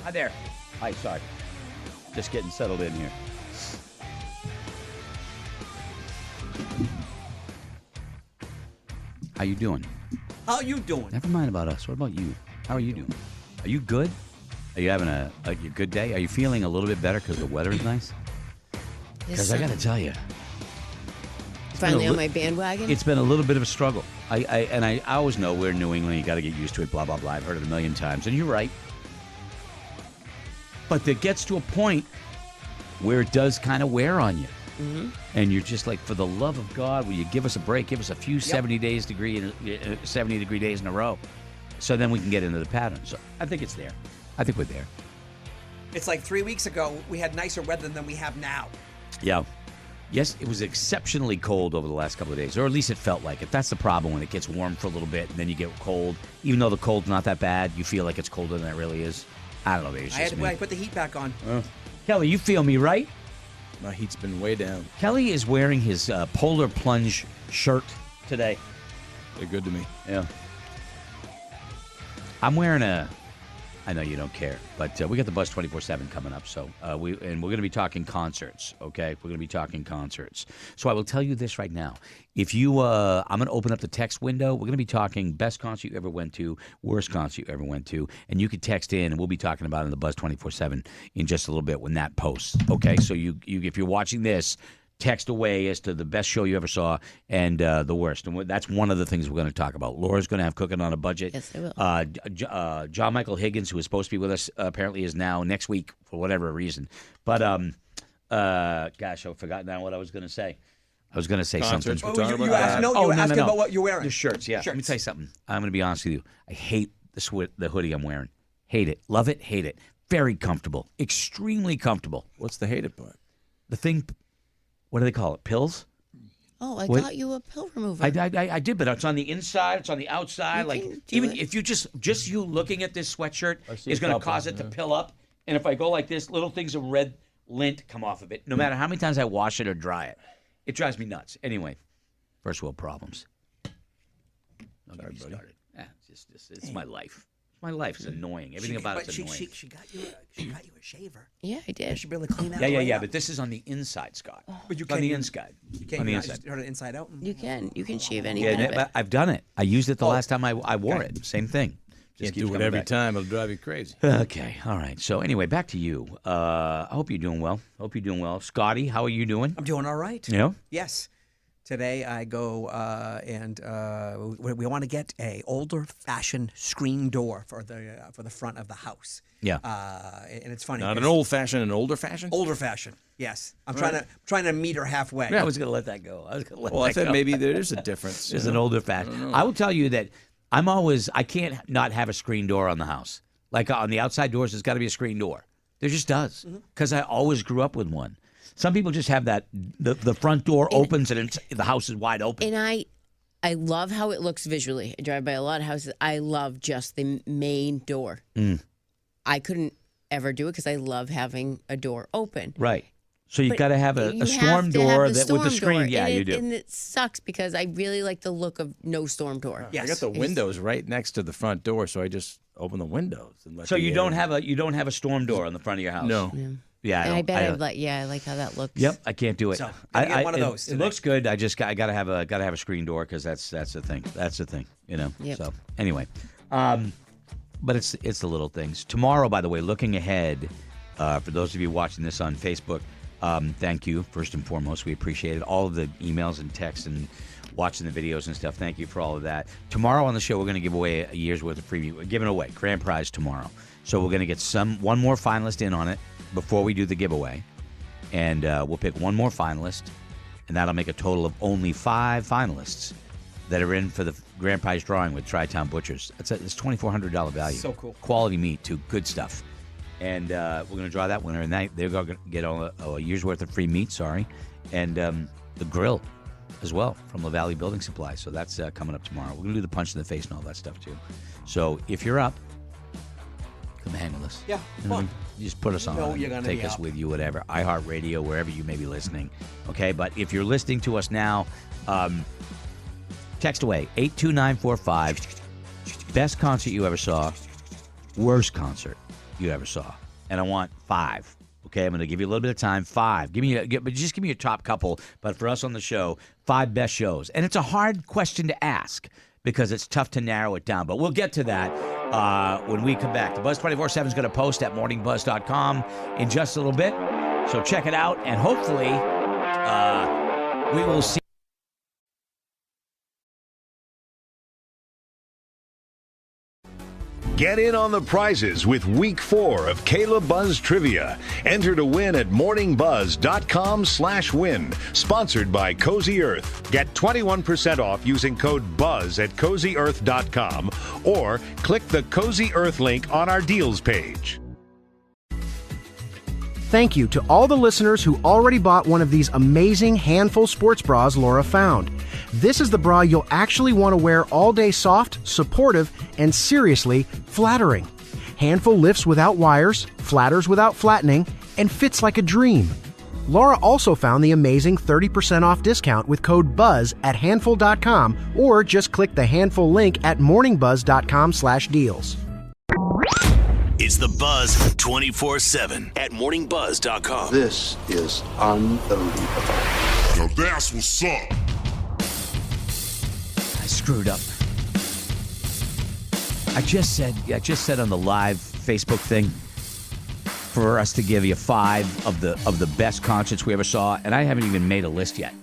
Hi there. Hi, sorry. Just getting settled in here. How you doing? How you doing? Never mind about us. What about you? How are you doing? Are you good? Are you having a good day? Are you feeling a little bit better because the weather is nice? Because I got to tell you. Finally on my bandwagon? It's been a little bit of a struggle. I always know we're in New England. You got to get used to it, blah, blah, blah. I've heard it a million times. And you're right. But it gets to a point where it does kind of wear on you. Mm-hmm. And you're just like, for the love of God, will you give us a break? Give us a few 70-degree days in a row. So then we can get into the pattern. So I think it's there. I think we're there. It's like 3 weeks ago, we had nicer weather than we have now. Yeah. Yes, it was exceptionally cold over the last couple of days, or at least it felt like it. That's the problem when it gets warm for a little bit and then you get cold. Even though the cold's not that bad, you feel like it's colder than it really is. I don't know. Maybe it's just me. I put the heat back on. Kelly, you feel me, right? My heat's been way down. Kelly is wearing his Polar Plunge shirt today. They're good to me. Yeah. I'm wearing I know you don't care, but we got the Buzz 24/7 coming up, so we're going to be talking concerts, okay? We're going to be talking concerts. So I will tell you this right now. If you, I'm going to open up the text window. We're going to be talking best concert you ever went to, worst concert you ever went to, and you can text in, and we'll be talking about it in the Buzz 24/7 in just a little bit when that posts, okay? So you if you're watching this, text away as to the best show you ever saw and the worst. And that's one of the things we're going to talk about. Laura's going to have Cooking on a Budget. Yes, I will. John Michael Higgins, who was supposed to be with us, apparently is now next week for whatever reason. But, gosh, I've forgotten now what I was going to say. I was going to say Concerts, something. You asked about what you're wearing. The shirts, yeah. Let me tell you something. I'm going to be honest with you. I hate the hoodie I'm wearing. Hate it. Love it. Hate it. Very comfortable. Extremely comfortable. What's the hated part? The thing... What do they call it? Pills? Oh, I thought you were a pill remover. I did, but it's on the inside. It's on the outside. You like can do even it. if you just you looking at this sweatshirt is going to cause it to pill up. And if I go like this, little things of red lint come off of it. No matter how many times I wash it or dry it, it drives me nuts. Anyway, first world problems. Don't get me started. It's my life. My life is annoying. Everything about it's annoying. She got you a shaver. Yeah, I did. You should be able to clean that. Yeah. But this is on the inside, Scott. But you on the inside. You can't on the you inside. turn it inside out. You can shave any Yeah, bit of it. but I've done it. I used it the last time I wore it. Same thing. Can't keeps do it coming every back. time. It'll drive you crazy. Okay, all right. So anyway, back to you. I hope you're doing well. Scotty, how are you doing? I'm doing all right. Yeah? Yes. Today I go and we want to get a older-fashioned screen door for the front of the house. Yeah. And it's funny. Not an old-fashioned, an older-fashioned? Older-fashioned. Yes. I'm trying to meet her halfway. I was going to let that go. I thought maybe there is a difference. There's an older fashioned. I will tell you that I can't not have a screen door on the house. Like on the outside doors, there's got to be a screen door. There just does. Because I always grew up with one. Some people just have that, the front door opens and the house is wide open. And I love how it looks visually. I drive by a lot of houses. I love just the main door. I couldn't ever do it because I love having a door open. Right. So you But got to have a you storm have to door have with the screen. door. Yeah, and you do. And it sucks because I really like the look of no storm door. Yes. I got the windows right next to the front door, so I just open the windows and let So the you air don't in. have a storm door on the front of your house? No. Yeah, And I bet I I like how that looks. Yep, I can't do it. So, gotta get one of those It today. looks good. I just I gotta have a screen door because that's the thing. That's the thing. You know. Yep. So anyway, but it's the little things. Tomorrow, by the way, looking ahead, for those of you watching this on Facebook, thank you first and foremost. We appreciate it. All of the emails and texts and watching the videos and stuff. Thank you for all of that. Tomorrow on the show, we're going to give away a year's worth of freebie. We're giving away grand prize tomorrow. So we're going to get one more finalist in on it before we do the giveaway. And we'll pick one more finalist, and that'll make a total of only 5 finalists that are in for the grand prize drawing with Tri-Town Butchers. It's $2,400 value. So cool. Quality meat, too. Good stuff. And we're going to draw that winner, and they're going to get a year's worth of free meat, and the grill as well from La Valley Building Supply. So that's coming up tomorrow. We're going to do the punch in the face and all that stuff, too. So if you're up, come hang with us. Yeah, You know what I fun. mean? You just put us on. You're gonna take be us up. with you, whatever. iHeartRadio, wherever you may be listening. Okay, but if you're listening to us now, text away 82945. Best concert you ever saw. Worst concert you ever saw. And I want 5. Okay, I'm going to give you a little bit of time. 5. Just give me your top couple. But for us on the show, 5 best shows. And it's a hard question to ask because it's tough to narrow it down. But we'll get to that when we come back. The Buzz 24/7 is going to post at morningbuzz.com in just a little bit. So check it out, and hopefully we will see. Get in on the prizes with Week 4 of Kayla Buzz Trivia. Enter to win at morningbuzz.com/win. Sponsored by Cozy Earth. Get 21% off using code BUZZ at CozyEarth.com or click the Cozy Earth link on our deals page. Thank you to all the listeners who already bought one of these amazing handful sports bras Laura found. This is the bra you'll actually want to wear all day, soft, supportive, and seriously flattering. Handful lifts without wires, flatters without flattening, and fits like a dream. Laura also found the amazing 30% off discount with code BUZZ at handful.com or just click the handful link at morningbuzz.com/deals. It's the Buzz 24/7 at morningbuzz.com. This is unbelievable. Now that's what's up. I screwed up. I just said on the live Facebook thing for us to give you 5 of the best concerts we ever saw, and I haven't even made a list yet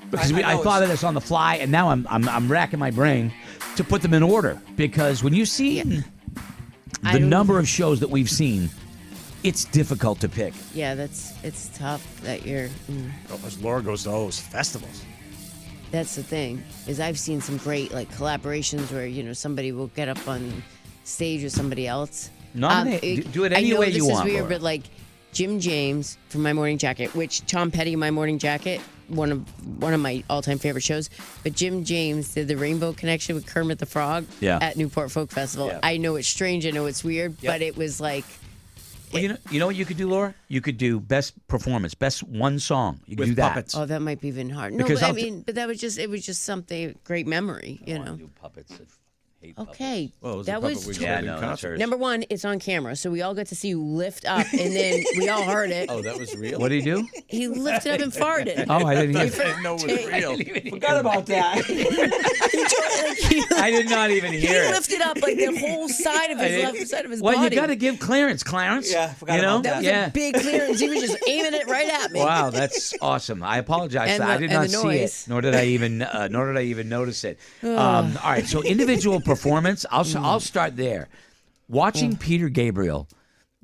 because I thought of this on the fly, and now I'm racking my brain to put them in order because when you see the number of shows that we've seen, it's difficult to pick. Yeah, it's tough that you're. As Laura goes to all those festivals. That's the thing, is I've seen some great collaborations where somebody will get up on stage with somebody else. Do it any way you want. This is weird, Laura. but Jim James from My Morning Jacket, which Tom Petty, My Morning Jacket, one of my all-time favorite shows. But Jim James did the Rainbow Connection with Kermit the Frog at Newport Folk Festival. Yeah. I know it's strange, I know it's weird, but it was like. Well, you know what you could do, Laura? You could do best performance, best one song. You could With do that. puppets. Oh, that might be even hard. No, Because but it was just something, great memory, I wanna do puppets. I hate Okay, Well, it was that a puppet was we Yeah, played in no, that's concert. hers. number one. It's on camera, so we all got to see you lift up, and then we all heard it. Oh, that was real? What do you do? He lifted up and farted. Oh, I didn't I hear. didn't know it was real. Forgot about that. I did not even He hear it. lifted up the whole side of his left side of his Well, body. you got to give Clarence. Yeah, forgot about That was yeah. a big clearance. He was just aiming it right at me. Wow, that's awesome. I apologize. And I the- did and not the see it, noise. nor did I even notice it. All right, so individual performance. I'll start there. Watching Peter Gabriel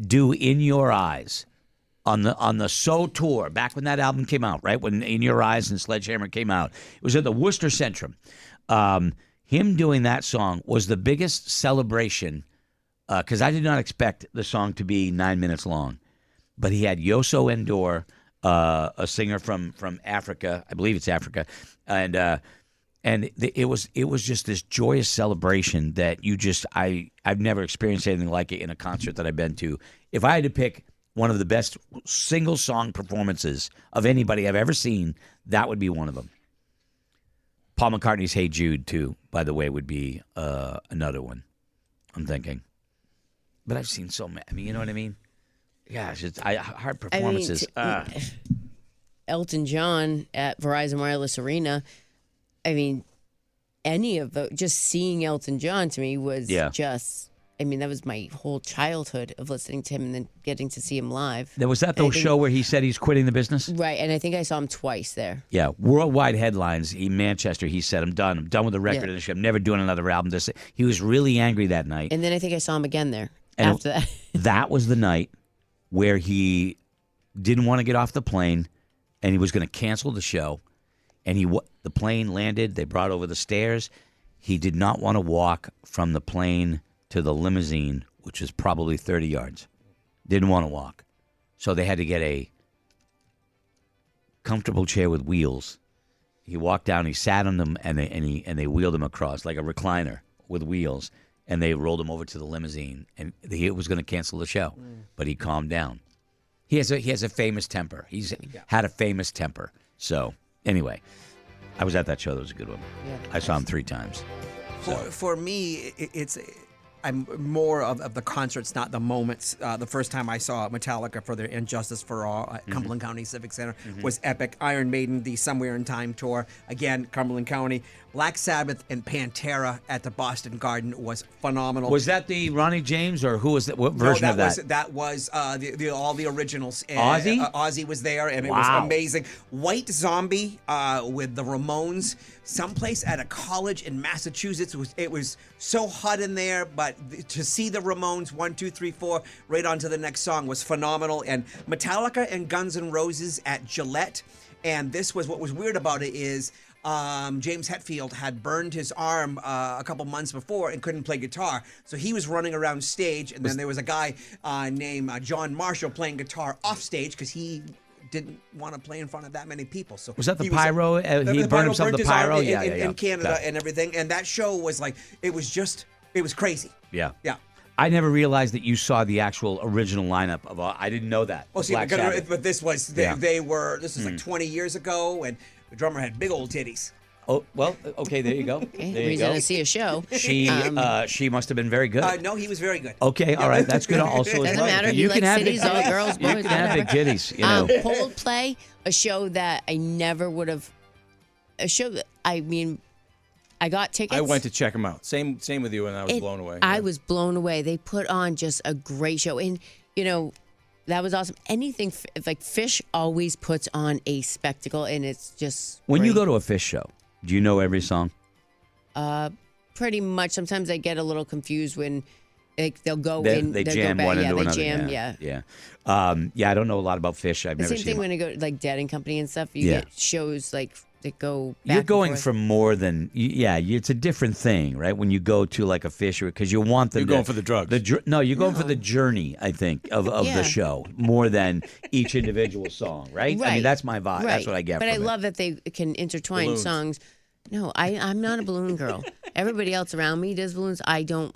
do "In Your Eyes" on the So tour back when that album came out, right when "In Your Eyes" and "Sledgehammer" came out. It was at the Worcester Centrum. Him doing that song was the biggest celebration because I did not expect the song to be 9 minutes long. But he had Yoso Endor, a singer from Africa, I believe it's Africa, and it was just this joyous celebration that I've never experienced anything like it in a concert that I've been to. If I had to pick one of the best single song performances of anybody I've ever seen, that would be one of them. Paul McCartney's "Hey Jude" too, by the way, would be another one. I'm thinking, but I've seen so many. I mean, you know what I mean? Gosh, it's hard performances. Elton John at Verizon Wireless Arena. I mean, any of the just seeing Elton John to me was just. I mean, that was my whole childhood of listening to him and then getting to see him live. Was that the show where he said he's quitting the business? Right, and I think I saw him twice there. Yeah, worldwide headlines. In Manchester, he said, I'm done with the record industry. I'm never doing another album. He was really angry that night. And then I think I saw him again there And after that. That was the night where he didn't want to get off the plane and he was going to cancel the show. And the plane landed. They brought over the stairs. He did not want to walk from the plane to the limousine, which was probably 30 yards. Didn't want to walk. So they had to get a comfortable chair with wheels. He walked down, he sat on them, and they wheeled him across like a recliner with wheels, and they rolled him over to the limousine. And he was going to cancel the show, but he calmed down. He has a famous temper. He's had a famous temper. So anyway, I was at that show. That was a good one. Yeah. I saw him 3 times. For me, it's I'm more of the concerts, not the moments. The first time I saw Metallica for their Injustice for All at Cumberland County Civic Center was epic. Iron Maiden, the Somewhere in Time tour, again, Cumberland County. Black Sabbath and Pantera at the Boston Garden was phenomenal. Was that the Ronnie James, or who was that? What version of that? That was all the originals. Ozzy? Ozzy was there, and it was amazing. White Zombie with the Ramones. Someplace at a college in Massachusetts. It was so hot in there, but to see the Ramones 1, 2, 3, 4 right on to the next song was phenomenal. And Metallica and Guns N' Roses at Gillette. And this was what was weird about it is James Hetfield had burned his arm a couple months before and couldn't play guitar. So he was running around stage, and then there was a guy named John Marshall playing guitar off stage because he didn't want to play in front of that many people. So was that the pyro? He burned himself with the pyro? In Canada and everything. And that show was like, it was crazy. Yeah. Yeah. I never realized that you saw the actual original lineup of I didn't know that. Oh, see, but this was, this is like 20 years ago, and the drummer had big old titties. Oh, well, okay, there you go. Okay, there you reason go. to see a show. She must have been very good. No, he was very good. Okay, all right, that's good. Also, doesn't as well. matter. You He can have likes big titties, all girls, boys, You can have big whatever. titties. You know. Coldplay, a show that I never would have. A show that I got tickets. I went to check them out. Same with you, and I was blown away. I was blown away. They put on just a great show, and that was awesome. Anything like Fish always puts on a spectacle, and it's just When great. you go to a Fish show, do you know every song? Pretty much. Sometimes I get a little confused when they'll go They they'll jam go back. one into they another. jam. Yeah. I don't know a lot about Fish. I've The never same seen thing them. when I go like Dead and Company and stuff. You get shows like that go. Back You're going and forth. for more than it's a different thing, right? When you go to like a Fish, because you want them. You're going for the drugs. You're going for the journey. I think of the show more than each individual song, right? I mean, that's my vibe. Right. That's what I get. But from I it. love that they can intertwine Balloons. songs. No, I'm not a balloon girl. Everybody else around me does balloons. I don't.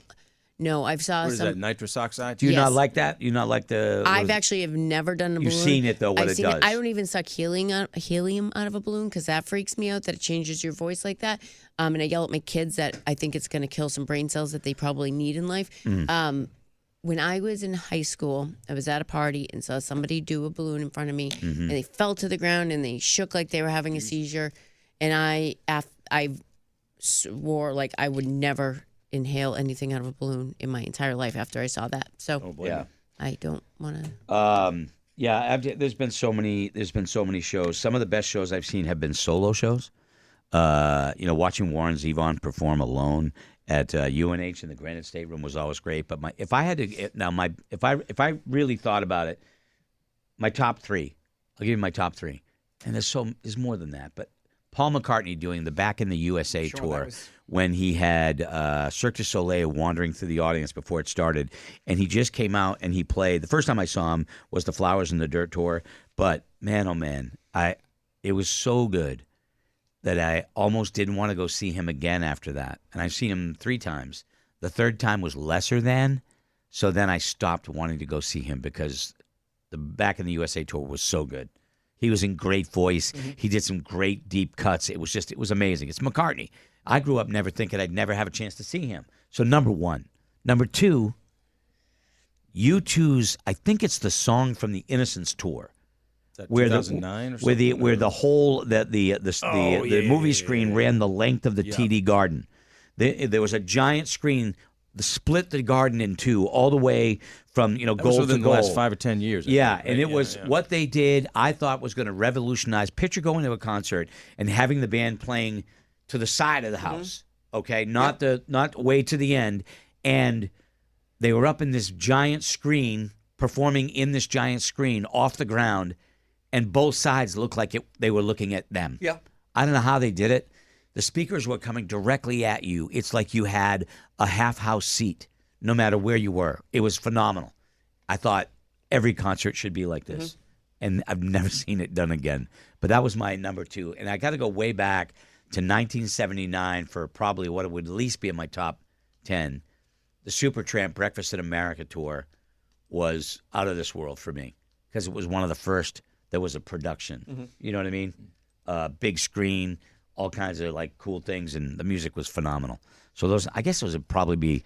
No, I've saw What is some. that, nitrous oxide? Do you Yes. not like that? You not like the? I've actually have never done a balloon. You've seen it, though, what I've it seen does. I don't even suck helium out of a balloon because that freaks me out that it changes your voice like that. And I yell at my kids that I think it's going to kill some brain cells that they probably need in life. When I was in high school, I was at a party and saw somebody do a balloon in front of me, and they fell to the ground and they shook like they were having a seizure. And I swore like I would never inhale anything out of a balloon in my entire life after I saw that. So I don't want to. There's been so many shows. Some of the best shows I've seen have been solo shows. Watching Warren Zevon perform alone at UNH in the Granite State Room was always great. But if I really thought about it, my top three. I'll give you my top three, and there's more than that. But Paul McCartney doing the Back in the USA tour when he had Cirque du Soleil wandering through the audience before it started. And he just came out and he played. The first time I saw him was the Flowers in the Dirt tour. But man, oh man, it was so good that I almost didn't want to go see him again after that. And I've seen him 3 times. The third time was lesser than. So then I stopped wanting to go see him because the Back in the USA tour was so good. He was in great voice. He did some great deep cuts. It was amazing. It's McCartney. I grew up never thinking I'd never have a chance to see him. So number one. Number two, U2's, I think it's the song from the Innocence tour. Is that Where 2009 or where something? the whole the movie screen ran the length of the TD Garden. There was a giant screen split the garden in two, all the way from That was goal to within goal. the last 5 or 10 years. I Yeah, think, and right? it was what they did. I thought was going to revolutionize. Picture going to a concert and having the band playing to the side of the house. Okay, not way to the end, and they were up in this giant screen performing in this giant screen off the ground, and both sides looked like they were looking at them. Yeah. I don't know how they did it. The speakers were coming directly at you. It's like you had a half-house seat, no matter where you were. It was phenomenal. I thought every concert should be like this, and I've never seen it done again. But that was my number two, and I got to go way back to 1979 for probably what would at least be in my top 10. The Supertramp Breakfast in America tour was out of this world for me because it was one of the first that was a production. You know what I mean? Big screen, all kinds of like cool things, and the music was phenomenal. So I guess those would probably be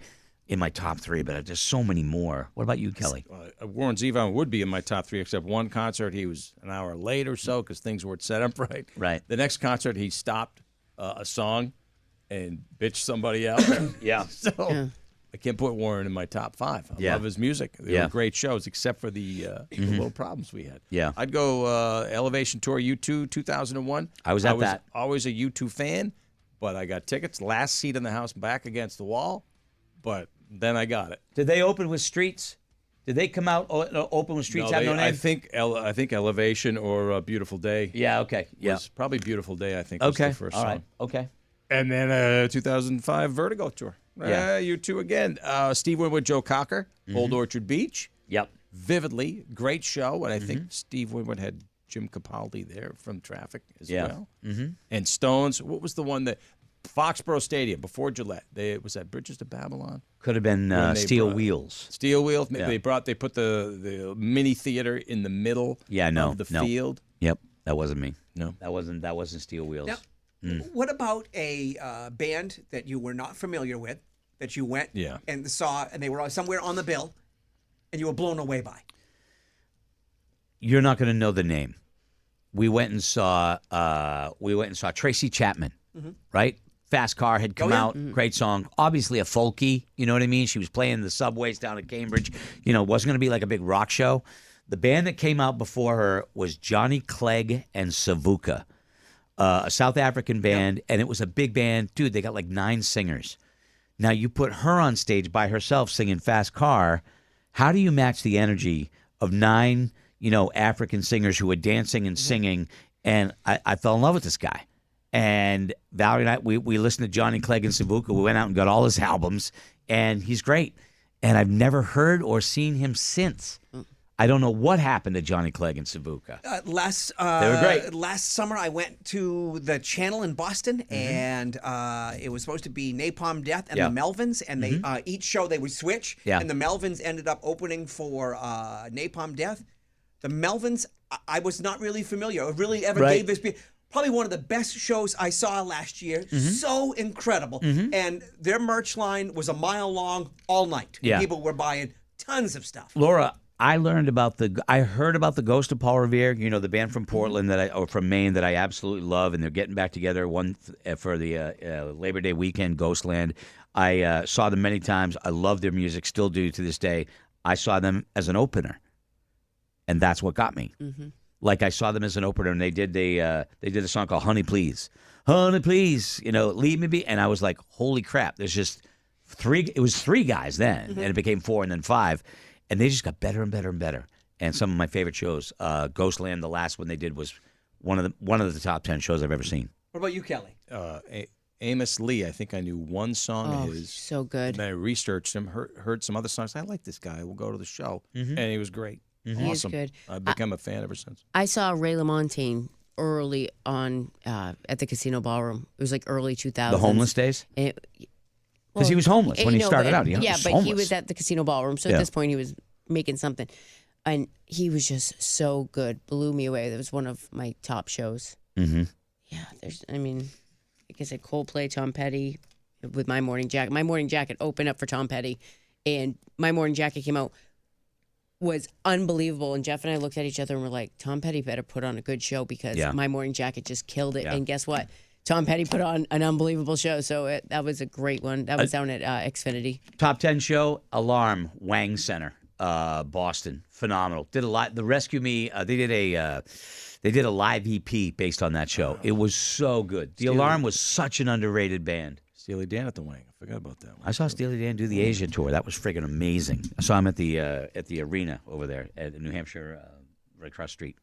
in my top 3, but there's so many more. What about you, Kelly? Warren Zevon would be in my top 3, except one concert he was an hour late or so because things weren't set up right. Right. The next concert he stopped a song and bitched somebody out. Yeah. So I can't put Warren in my top 5. I love his music. They were great shows, except for the little problems we had. Yeah. I'd go Elevation Tour U2 2001. I was at that. Always a U2 fan, but I got tickets. Last seat in the house, back against the wall, but then I got it. Did they open with Streets? Did they come out open with Streets? Have no name? I think Elevation or Beautiful Day. Yeah. Okay. Yeah. Was probably Beautiful Day. I think. Was the first All right. song. Okay. And then 2005 Vertigo tour. Yeah. U2 again. Steve Winwood, Joe Cocker, Old Orchard Beach. Yep. Vividly, great show, and I think Steve Winwood had Jim Capaldi there from Traffic as well. Mm-hmm. And Stones. What was the one that? Foxborough Stadium before Gillette. Was that Bridges to Babylon? Could have been Steel Wheels. Steel Wheels. Yeah. They put the mini theater in the middle of the field. Yep, that wasn't me. No, that wasn't Steel Wheels. Now, what about a band that you were not familiar with that you went and saw, and they were somewhere on the bill, and you were blown away by? You're not going to know the name. We went and saw Tracy Chapman, right? Fast Car had come out, great song. Obviously a folky, you know what I mean? She was playing the subways down at Cambridge. You know, it wasn't going to be like a big rock show. The band that came out before her was Johnny Clegg and Savuka, a South African band, and it was a big band. Dude, they got like 9 singers. Now, you put her on stage by herself singing Fast Car. How do you match the energy of 9, African singers who were dancing and singing? And I fell in love with this guy. And Valerie and I, we listened to Johnny Clegg and Savuka. We went out and got all his albums, and he's great. And I've never heard or seen him since. I don't know what happened to Johnny Clegg and Savuka. They were great. Last summer, I went to the Channel in Boston, and it was supposed to be Napalm Death and the Melvins, and they each show they would switch, and the Melvins ended up opening for Napalm Death. The Melvins, I was not really familiar. I really ever gave this. Probably one of the best shows I saw last year. So incredible. And their merch line was a mile long all night. Yeah. People were buying tons of stuff. Laura, I heard about the Ghost of Paul Revere, the band from Portland or from Maine that I absolutely love, and they're getting back together for the Labor Day weekend, Ghostland. I saw them many times. I love their music, still do to this day. I saw them as an opener, and that's what got me. Like I saw them as an opener, and they did a song called "Honey Please," "Honey Please," leave me be, and I was like, "Holy crap!" There's just 3. It was 3 guys then, and it became 4 and then 5, and they just got better and better and better. And some of my favorite shows, Ghostland, the last one they did was one of the top 10 shows I've ever seen. What about you, Kelly? Amos Lee. I think I knew one song of his. So good. And I researched him, heard some other songs. I like this guy. We'll go to the show, and he was great. He is Awesome. good. I've become a fan ever since. I saw Ray LaMontagne early on at the Casino Ballroom. It was like early 2000s. The homeless days? Because he was homeless when he started out. He he was at the Casino Ballroom. So at this point, he was making something. And he was just so good. Blew me away. That was one of my top shows. Yeah, like I said, Coldplay, Tom Petty with My Morning Jacket. My Morning Jacket opened up for Tom Petty. And My Morning Jacket came out. Was unbelievable, and Jeff and I looked at each other and were like, Tom Petty better put on a good show because My Morning Jacket just killed it. And guess what? Tom Petty put on an unbelievable show, so that was a great one. That was down at Xfinity. Top 10 show, Alarm, Wang Center, Boston. Phenomenal. Did a lot. The Rescue Me, they did a live EP based on that show. It was so good. The Alarm was such an underrated band. Steely Dan at the Wing. I forgot about that one. I saw Steely Dan do the Asia tour. That was friggin' amazing. I saw him at the arena over there at New Hampshire, right across the street.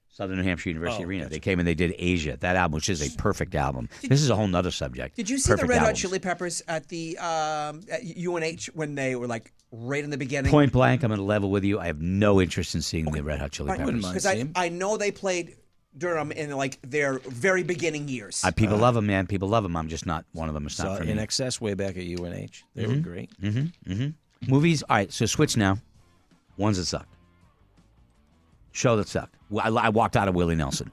Southern New Hampshire University Arena. Gotcha. They came and they did Asia. That album, which is a perfect album. This is a whole nother subject. Did you see the Red Hot Chili Peppers at the at UNH when they were like right in the beginning? Point blank, I'm going to level with you. I have no interest in seeing the Red Hot Chili Peppers. Because I know they played Durham in like their very beginning years. People love them, man. People love them. I'm just not one of them. It's not for me. In excess way back at UNH. They were great. Movies. All right, so switch now. Ones that sucked. Show that sucked. I walked out of Willie Nelson.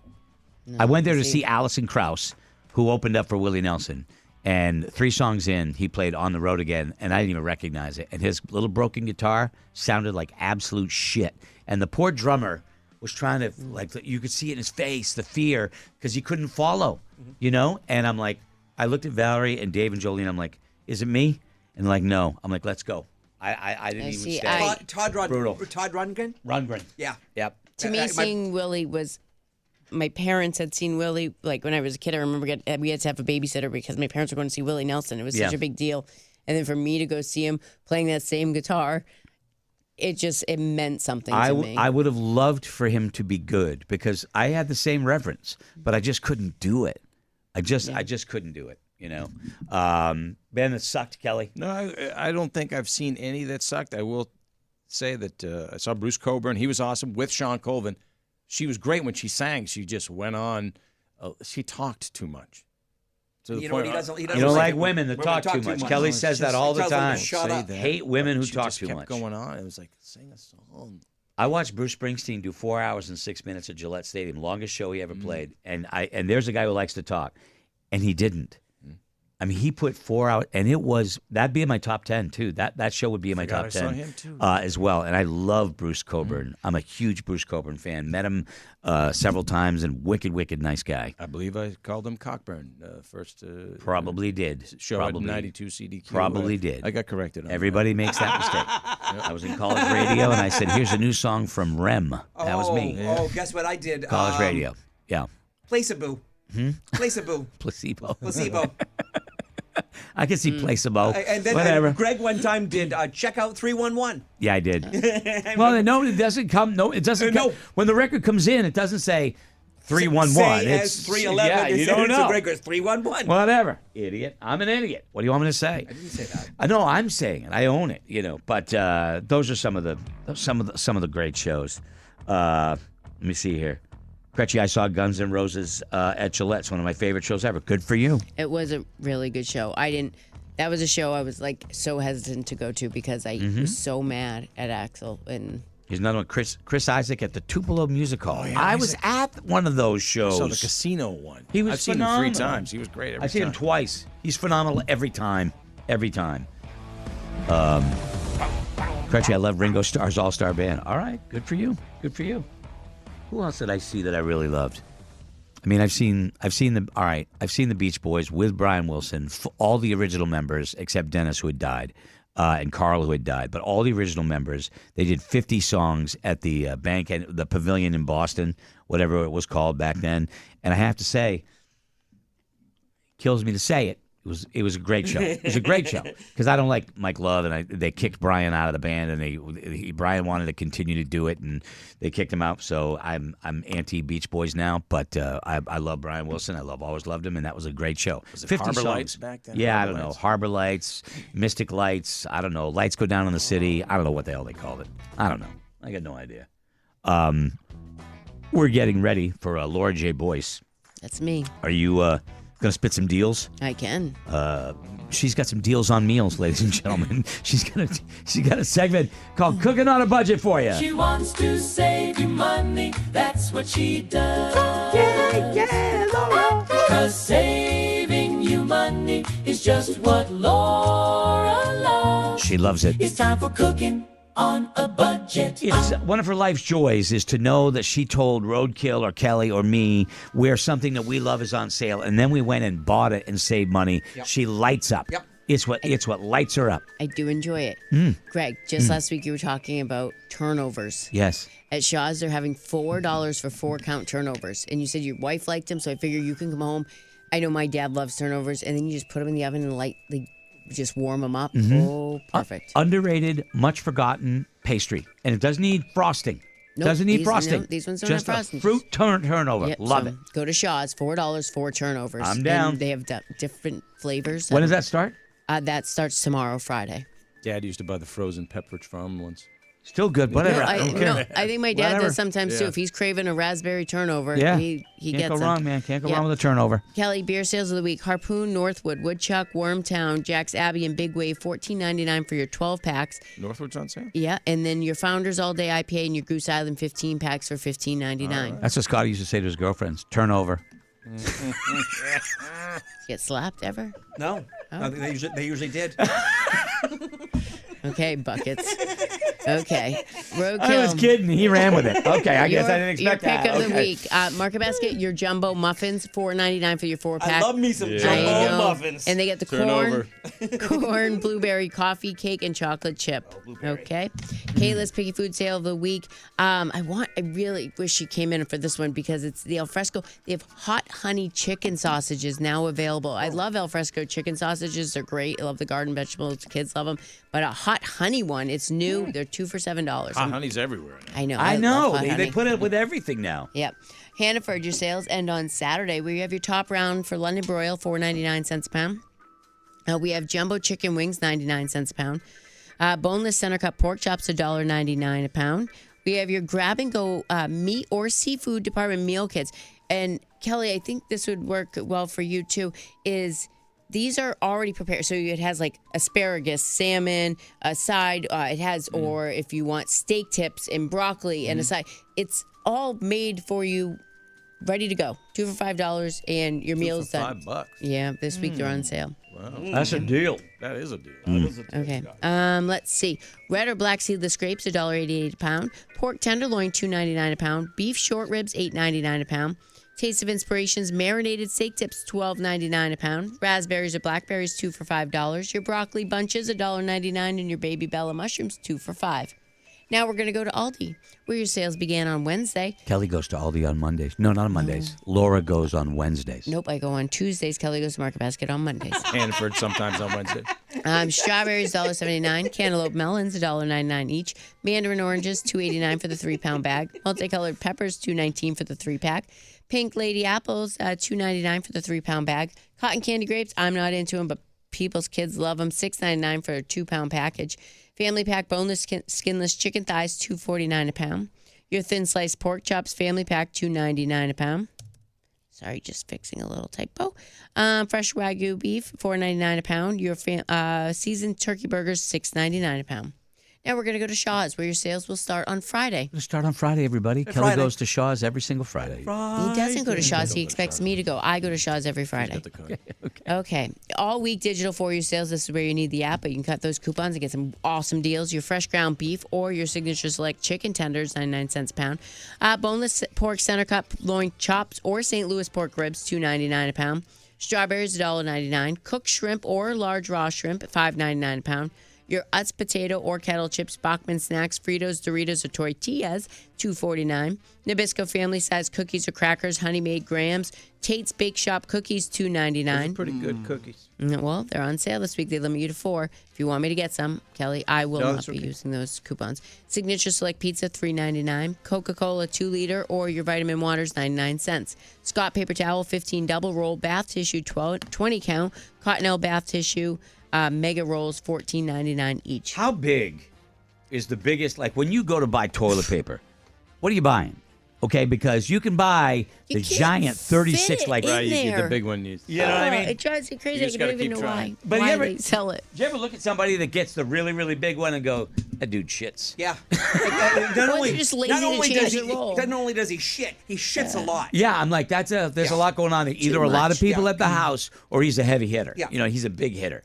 I went there to see Alison Krauss, who opened up for Willie Nelson, And 3 songs in, he played On the Road Again, and I didn't even recognize it. And his little broken guitar sounded like absolute shit. And the poor drummer was trying to, like, you could see it in his face, the fear, because he couldn't follow, you know? And I'm like, I looked at Valerie and Dave and Jolene. I'm like, is it me? And they're like, no. I'm like, let's go. I didn't even stay. Todd Rundgren? Rundgren. Yeah. Yep. To me, seeing Willie was... My parents had seen Willie, like, when I was a kid. I remember we had to have a babysitter because my parents were going to see Willie Nelson. It was such a big deal. And then for me to go see him playing that same guitar, it meant something to me. I would have loved for him to be good because I had the same reverence, but I just couldn't do it. I just couldn't do it, you know. Ben, it sucked, Kelly. No, I don't think I've seen any that sucked. I will say that I saw Bruce Coburn. He was awesome with Sean Colvin. She was great when she sang. She just went on. She talked too much. To the point, He doesn't you don't like women that talk too much. Kelly says that all the time. Shut up. Hate women who talk too kept much. Going on. It was like, sing a song. I watched Bruce Springsteen do 4 hours and 6 minutes at Gillette Stadium, longest show he ever played. And there's a guy who likes to talk, and he didn't. I mean, he put 4 hours, and that'd be in my top 10 too. That show would be in my top 10 saw him too. As well. And I love Bruce Coburn. I'm a huge Bruce Coburn fan. Met him several times, and wicked nice guy. I believe I called him Cockburn first. Probably did. Show Probably. at 92 CDQ. Probably did. I got corrected on Everybody makes that mistake. I was in college radio, and I said, "Here's a new song from Rem." That was me. Oh, guess what I did? College radio. Yeah. Placebo. Placebo. Placebo. I can see Placebo. And then Whatever. Greg one time did Checkout 311. Yeah, I did. Well, no, it doesn't come. No, it doesn't. No. When the record comes in, it doesn't say 311. Say It's as 311. Yeah, you don't know. Greg goes 311. Whatever, idiot. I'm an idiot. What do you want me to say? I didn't say that. I know. I'm saying it. I own it. You know. But those are some of the great shows. Let me see here. Gretchen, I saw Guns N' Roses at Gillette. It's one of my favorite shows ever. Good for you. It was a really good show. That was a show I was like so hesitant to go to because I was so mad at Axl. And here's another one, Chris Isaac at the Tupelo Music Hall. Oh, yeah, I was at one of those shows. I saw the casino one. He was I've phenomenal. seen him 3 times. He was great every time. I've seen him twice. He's phenomenal every time. Every time. Gretchen, I love Ringo Starr's All-Star Band. All right, good for you. Good for you. Who else did I see that I really loved? I mean, I've seen the Beach Boys with Brian Wilson, all the original members except Dennis, who had died, and Carl, who had died. But all the original members, they did 50 songs at the bank and the Pavilion in Boston, whatever it was called back then. And I have to say, kills me to say it. It was a great show. It was a great show because I don't like Mike Love, and they kicked Brian out of the band, and Brian wanted to continue to do it, and they kicked him out. So I'm anti Beach Boys now, but I love Brian Wilson. I always loved him, and that was a great show. Was it 50 Harbor songs. Lights back then? Yeah, Harbor I don't know. Lights. Harbor Lights, Mystic Lights. I don't know. Lights Go Down in the City. I don't know what the hell they called it. I don't know. I got no idea. We're getting ready for Laura J. Boyce. that's me. Are you gonna spit some deals? I can. She's got some deals on meals, ladies and gentlemen. She's got a segment called Cooking on a Budget for you. She wants to save you money, that's what she does. Yeah, Laura. 'Cause saving you money is just what Laura loves. She loves it. It's time for cooking on a budget. It's one of her life's joys is to know that she told Roadkill or Kelly or me where something that we love is on sale, and then we went and bought it and saved money. Yep. She lights up. Yep. It's what lights her up. I do enjoy it. Greg, just last week you were talking about turnovers. Yes. At Shaw's, they're having $4 for 4-count turnovers. And you said your wife liked them, so I figure you can come home. I know my dad loves turnovers, and then you just put them in the oven and lightly just warm them up. Oh, perfect. Underrated, much forgotten pastry, and it doesn't need frosting. Nope, doesn't need these- frosting. no, these ones don't Just have a frosting. fruit turnover. Yep, Love so it. Go to Shaw's, $4 for turnovers. I'm down. And they have different flavors. When does that start? That starts tomorrow, Friday. Dad used to buy the frozen Pepperidge Farm ones. Still good. Whatever. I don't care. I think my dad Whatever. does sometimes too. If he's craving a raspberry turnover, Yeah. he Can't gets go them. wrong, man. Can't go Yeah. wrong with a turnover. Kelly, beer sales of the week: Harpoon, Northwood, Woodchuck, Wormtown, Jack's Abbey, and Big Wave, $14.99 for your 12 packs. Northwood's on sale? Yeah, and then your Founders All Day IPA and your Goose Island 15 packs for $15.99. That's what Scotty used to say to his girlfriends. Turnover. Get slapped ever? No. No, they usually did. Okay, buckets. Okay. Roadkill. I was kidding. He ran with it. Okay, I guess I didn't expect your that. pick of the week. Market Basket, your jumbo muffins, $4.99 for your 4-pack. I love me some I jumbo know. muffins. And they get the corn, blueberry coffee cake, and chocolate chip. Okay. Kayla's Picky Food Sale of the Week. I really wish she came in for this one because it's the Al Fresco. They have hot honey chicken sausages now available. I love Al Fresco chicken sausages. They're great. I love the garden vegetables. The kids love them. But a hot honey one, it's new. They're 2 for $7. Hot honey's everywhere now. I know. I love know. hot They honey. put it with everything now. Yep. Hannaford, your sales end on Saturday, where you have your top round for London broil, $4.99 a pound. We have jumbo chicken wings, 99 cents a pound. Boneless center cut pork chops, $1.99 a pound. We have your grab and go meat or seafood department meal kits. And Kelly, I think this would work well for you too, is these are already prepared. So it has like asparagus, salmon, a side. It has, or if you want steak tips and broccoli and a side. It's all made for you, ready to go. 2 for $5, and your meal's done. $5. Yeah, this week they're on sale. Wow. That's a deal. That is a deal. Okay. Let's see. Red or black seedless grapes, $1.88 a pound. Pork tenderloin, $2.99 a pound. Beef short ribs, $8.99 a pound. Taste of Inspirations marinated steak tips, $12.99 a pound. Raspberries or blackberries, 2 for $5. Your broccoli bunches, $1.99, and your baby Bella mushrooms, 2 for $5. Now we're going to go to Aldi, where your sales began on Wednesday. Kelly goes to Aldi on Mondays. No, not on Mondays. Laura goes on Wednesdays. Nope, I go on Tuesdays. Kelly goes to Market Basket on Mondays. Hannaford sometimes on Wednesday. Strawberries, $1.79. Cantaloupe melons, $1.99 each. Mandarin oranges, $2.89 for the 3-pound bag. Multicolored peppers, $2.19 for the 3-pack. Pink lady apples, $2.99 for the 3-pound bag. Cotton candy grapes, I'm not into them, but people's kids love them. $6.99 for a 2-pound package. Family pack boneless skinless chicken thighs, $2.49 a pound. Your thin sliced pork chops family pack, $2.99 a pound. Sorry, just fixing a little typo. Fresh Wagyu beef, $4.99 a pound. Your seasoned turkey burgers, $6.99 a pound. Now we're going to go to Shaw's, where your sales will start on Friday. We'll start on Friday, everybody. Kelly goes to Shaw's every single Friday. He doesn't go to Shaw's. He expects me to go. I go to Shaw's every Friday. Okay. All week digital for your sales. This is where you need the app, but you can cut those coupons and get some awesome deals. Your fresh ground beef or your signature select chicken tenders, 99 cents a pound. Boneless pork center cut loin chops or St. Louis pork ribs, $2.99 a pound. Strawberries, $1.99. Cooked shrimp or large raw shrimp, $5.99 a pound. Your Utz potato or kettle chips, Bachman snacks, Fritos, Doritos, or tortillas, $2.49. Nabisco family size cookies or crackers, Honey Made Grahams, Tate's Bake Shop cookies, $2.99. Those are pretty good cookies. Well, they're on sale this week. They limit you to 4. If you want me to get some, Kelly, I will not be using those coupons. Signature Select Pizza, $3.99. Coca-Cola 2-liter or your vitamin waters, 99 cents. Scott paper towel, 15 double roll. Bath tissue, 20 count. Cottonelle bath tissue, mega rolls, $14.99 each. How big is the biggest, like when you go to buy toilet paper, what are you buying? Okay, because you can buy the giant 36, like Right, you get the big one. You know what I mean? It drives me crazy. You I just don't gotta even keep know trying. But why you ever- they sell it. Do you ever look at somebody that gets the really, really big one and go, that dude shits? Yeah. Well, you're just lazy to change your roll. Not only does he shit, he shits a lot. Yeah, I'm like, there's a lot going on there. Either a lot of much. people at the house or he's a heavy hitter. Yeah. You know, he's a big hitter.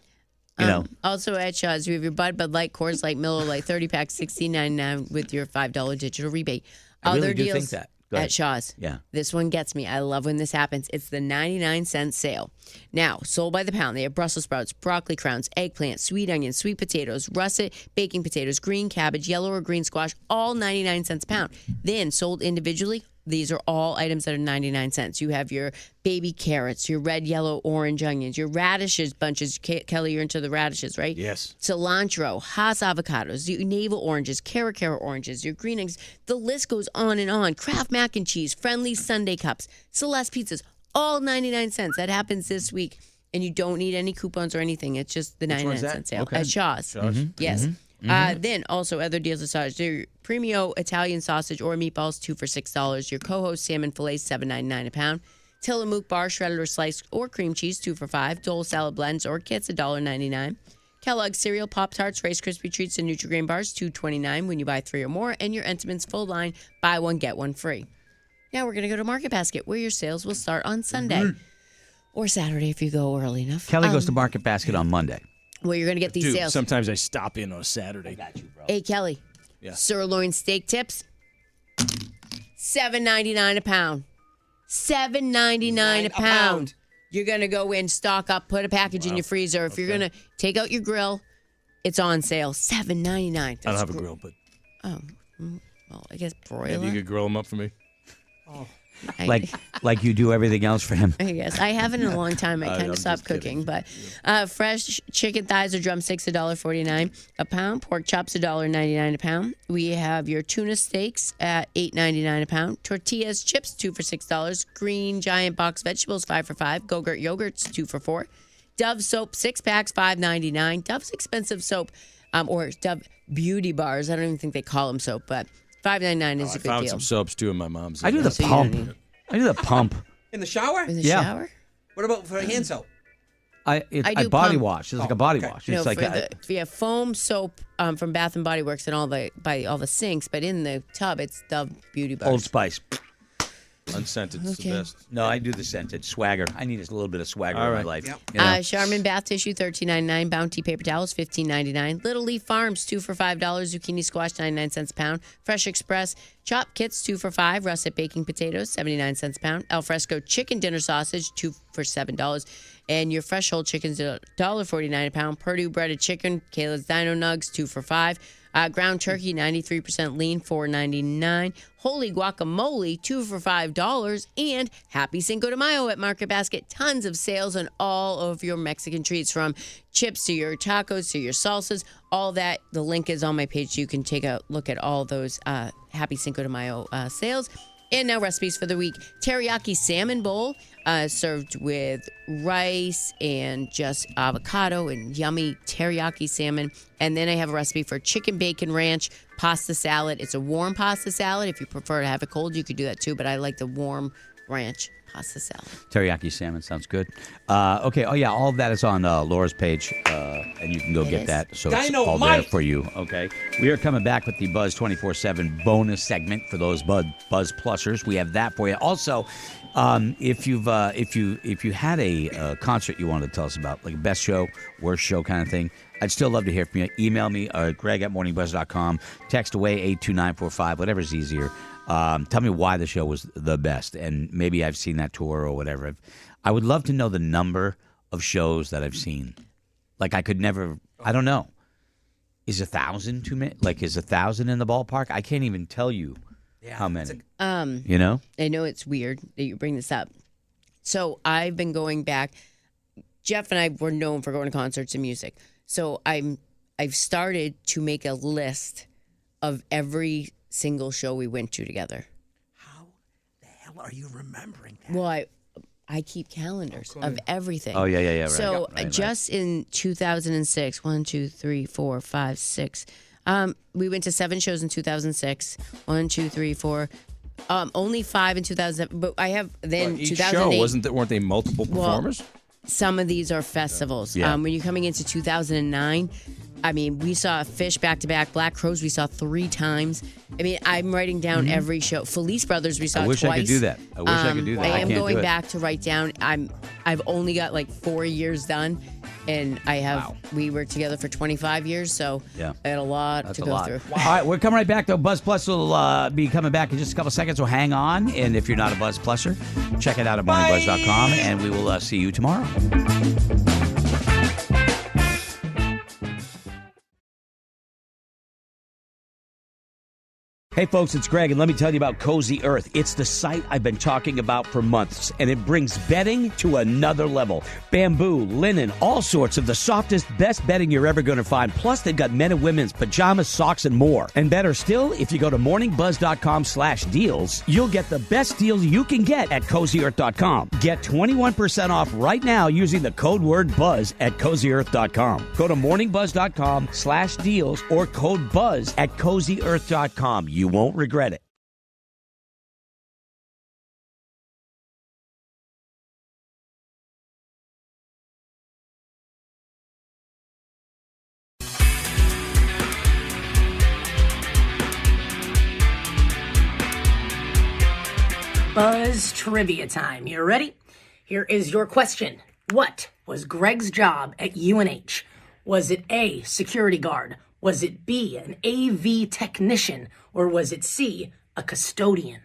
You know, Also at Shaw's, you have your Bud Light, Coors Light, Miller Light, 30-pack, $16.99 with your $5 digital rebate. I really Other do deals think that. Go ahead. at Shaw's. Yeah. This one gets me. I love when this happens. It's the 99-cent sale. Now, sold by the pound. They have Brussels sprouts, broccoli crowns, eggplant, sweet onions, sweet potatoes, russet baking potatoes, green cabbage, yellow or green squash, all 99 cents a pound. Then sold individually, these are all items that are 99 cents. You have your baby carrots, your red, yellow, orange onions, your radishes bunches. Kelly, you're into the radishes, right? Yes. Cilantro, Hass avocados, your navel oranges, Cara oranges, your green eggs. The list goes on and on. Kraft mac and cheese, Friendly Sunday cups, Celeste pizzas, all 99 cents. That happens this week. And you don't need any coupons or anything. It's just the 99 cent sale at Shaw's. Yes. Then also other deals at Shaw's. Your Premio Italian sausage or meatballs, 2 for $6. Your Coho salmon fillets, $7.99 a pound. Tillamook bar shredded or sliced or cream cheese, 2 for $5. Dole salad blends or kits, $1.99. Kellogg's cereal, Pop-Tarts, Rice Krispie treats, and Nutri-Grain bars, $2.29 when you buy 3 or more. And your Entenmann's full line, buy one, get one free. Now we're going to go to Market Basket, where your sales will start on Sunday or Saturday if you go early enough. Kelly goes to Market Basket on Monday. Where you're going to get these sales. Sometimes I stop in on a Saturday. I got you, bro. Hey, Kelly. Yeah. Sirloin steak tips, $7.99 a pound. $7.99 a pound. You're going to go in, stock up, put a package in your freezer. If you're going to take out your grill, it's on sale. $7.99. I don't have a grill, but... Oh, well, I guess broiler. Maybe you could grill them up for me. Oh. Like you do everything else for him. I guess. I haven't in a long time. I kind of stopped cooking. But fresh chicken thighs or drumsticks, $1.49 a pound. Pork chops, $1.99 a pound. We have your tuna steaks at $8.99 a pound. Tortillas chips, 2 for $6. Green Giant box vegetables, 5 for $5. Go-Gurt yogurts, 2 for $4. Dove soap, 6 packs, $5.99. Dove's expensive soap, or Dove beauty bars. I don't even think they call them soap, but $5.99 is a good deal. I found some soaps, too, in my mom's. I do the pump. I do the pump. In the shower? In the shower? What about for hand soap? I do body pump. wash. It's like a body wash. No, It's like if you have foam soap from Bath and Body Works and all the sinks, but in the tub it's Dove beauty bars. Old Spice. Unscented is the best. No, I do the scented. Swagger. I need a little bit of swagger in my life. Yep. You know? Charmin bath tissue, $13.99. Bounty paper towels, $15.99. Little Leaf Farms, 2 for $5. Zucchini squash, 99 cents a pound. Fresh Express chop kits, 2 for $5. Russet baking potatoes, 79 cents a pound. Alfresco chicken dinner sausage, 2 for $7. And your fresh whole chicken's $1.49 a pound. Purdue breaded chicken, Kayla's Dino Nugs, 2 for $5. Ground turkey, 93% lean, $4.99. Holy guacamole, 2 for $5. And happy Cinco de Mayo at Market Basket. Tons of sales on all of your Mexican treats, from chips to your tacos to your salsas. All that, the link is on my page. You can take a look at all those happy Cinco de Mayo sales. And now recipes for the week. Teriyaki salmon bowl, served with rice and just avocado and yummy teriyaki salmon. And then I have a recipe for chicken bacon ranch pasta salad. It's a warm pasta salad. If you prefer to have it cold, you could do that too. But I like the warm ranch pasta salad. Teriyaki salmon sounds good. Okay. Oh, yeah. All of that is on Laura's page, and you can go get that. So it's all there for you. Okay. We are coming back with the Buzz 24/7 bonus segment for those Buzz Plussers. We have that for you. Also, if you had a concert you wanted to tell us about, like best show, worst show kind of thing, I'd still love to hear from you. Email me, greg@morningbuzz.com. Text away 82945, whatever's easier. Tell me why the show was the best, and maybe I've seen that tour or whatever. I would love to know the number of shows that I've seen. Like, I could never, I don't know. Is 1,000 too many? Like, is 1,000 in the ballpark? I can't even tell you how many. You know? I know it's weird that you bring this up. So I've been going back. Jeff and I were known for going to concerts and music. So I've started to make a list of every single show we went to together. How the hell are you remembering that? Well, I keep calendars of everything. Oh, yeah. Right. So Right. just in 2006, 1, 2, 3, 4, 5, 6. We went to 7 shows in 2006. 1, 2, 3, 4. Only 5 in 2007. But I have then each 2008. show weren't they multiple performers? Some of these are festivals. Yeah. When you're coming into 2009, I mean, we saw Fish back-to-back. Black Crowes we saw 3 times. I mean, I'm writing down every show. Felice Brothers we saw twice. I wish I could do that. I am can't going do it. back to write down. I've only got like 4 years done, and I have. We were together for 25 years, so I had a lot to go through. All right, we're coming right back, though. Buzz Plus will be coming back in just a couple seconds, so hang on. And if you're not a Buzz Plusser, check it out at morningbuzz.com, and we will see you tomorrow. Hey folks, it's Greg, and let me tell you about Cozy Earth. It's the site I've been talking about for months, and it brings bedding to another level. Bamboo, linen, all sorts of the softest, best bedding you're ever going to find. Plus, they've got men and women's pajamas, socks, and more. And better still, if you go to morningbuzz.com/deals, you'll get the best deals you can get at CozyEarth.com. Get 21% off right now using the code word BUZZ at CozyEarth.com. Go to morningbuzz.com/deals or code BUZZ at CozyEarth.com. You won't regret it. Buzz trivia time. You ready? Here is your question. What was Greg's job at UNH? Was it A, security guard? Was it B, an AV technician? Or was it C, a custodian?